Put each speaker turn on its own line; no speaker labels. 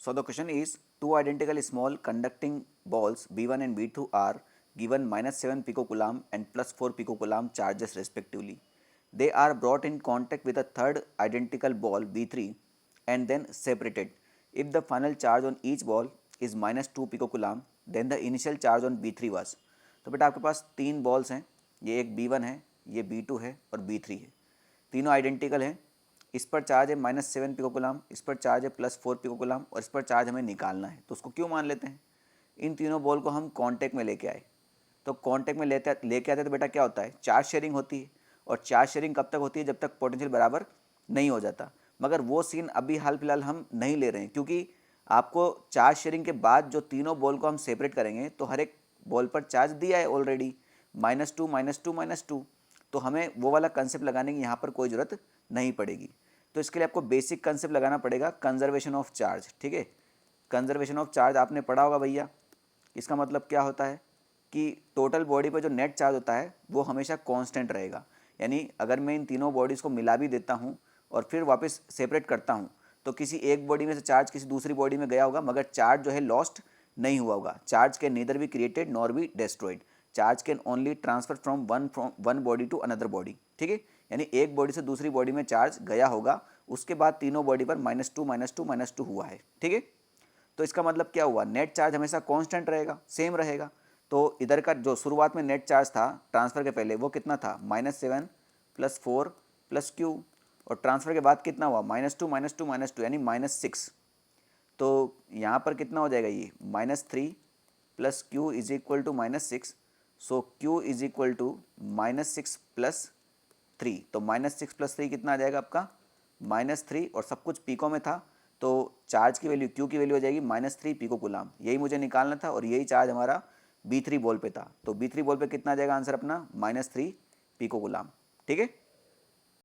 So the question is, two identical small conducting balls B1 and B2 are given -7 picocoulomb and +4 picocoulomb charges respectively. They are brought in contact with a third identical ball B3 and then separated. If the final charge on each ball is -2 picocoulomb, then the initial charge on B3 was. तो बेटा आपके पास तीन balls हैं, ये एक B1 है, ये B2 है और B3 है, तीनों आइडेंटिकल हैं। इस पर चार्ज है -7 पिकोकुलाम, इस पर चार्ज है +4 पिकोकुलाम और इस पर चार्ज हमें निकालना है। तो उसको क्यों मान लेते हैं, इन तीनों बॉल को हम कांटेक्ट में लेके आए। तो कांटेक्ट में लेके आते तो बेटा क्या होता है, चार्ज शेयरिंग होती है। और चार्ज शेयरिंग कब तक होती है, जब तक पोटेंशियल बराबर नहीं हो जाता। मगर वो सीन अभी हाल फिलहाल हम नहीं ले रहे हैं, क्योंकि आपको चार्ज शेयरिंग के बाद जो तीनों बॉल को हम सेपरेट करेंगे तो हर एक बॉल पर चार्ज दिया है ऑलरेडी, -2 -2 -2। तो हमें वो वाला कंसेप्ट लगाने की यहाँ पर कोई ज़रूरत नहीं पड़ेगी। तो इसके लिए आपको बेसिक कंसेप्ट लगाना पड़ेगा, कंजर्वेशन ऑफ चार्ज। ठीक है, कंजर्वेशन ऑफ चार्ज आपने पढ़ा होगा भैया। इसका मतलब क्या होता है कि टोटल बॉडी पर जो नेट चार्ज होता है वो हमेशा कांस्टेंट रहेगा। यानी अगर मैं इन तीनों बॉडीज़ को मिला भी देता हूँ और फिर वापस सेपरेट करता हूँ तो किसी एक बॉडी में से चार्ज किसी दूसरी बॉडी में गया होगा, मगर चार्ज जो है लॉस्ट नहीं हुआ होगा। Charge can neither be created nor be destroyed. Charge can only transfer from one body to another body. ठीक है, यानी एक बॉडी से दूसरी बॉडी में चार्ज गया होगा, उसके बाद तीनों बॉडी पर -2 -2 -2 हुआ है। ठीक है, तो इसका मतलब क्या हुआ, नेट चार्ज हमेशा कांस्टेंट रहेगा, सेम रहेगा। तो इधर का जो शुरुआत में नेट चार्ज था ट्रांसफ़र के पहले वो कितना था, -7 +4 +q, और ट्रांसफ़र के बाद कितना हुआ, -2 -2 -2 यानी -6। तो यहाँ पर कितना हो जाएगा, ये -3 + q is equal to -6। So q is equal to -6 + 3। तो -6 + 3 कितना आ जाएगा आपका, -3, और सब कुछ पीको में था तो चार्ज की वैल्यू q की वैल्यू हो जाएगी -3 पिकोकुलाम। यही मुझे निकालना था और यही चार्ज हमारा B3 बॉल पे था। तो B3 बॉल पे कितना आ जाएगा आंसर अपना, -3 पिकोकुलाम। ठीक है,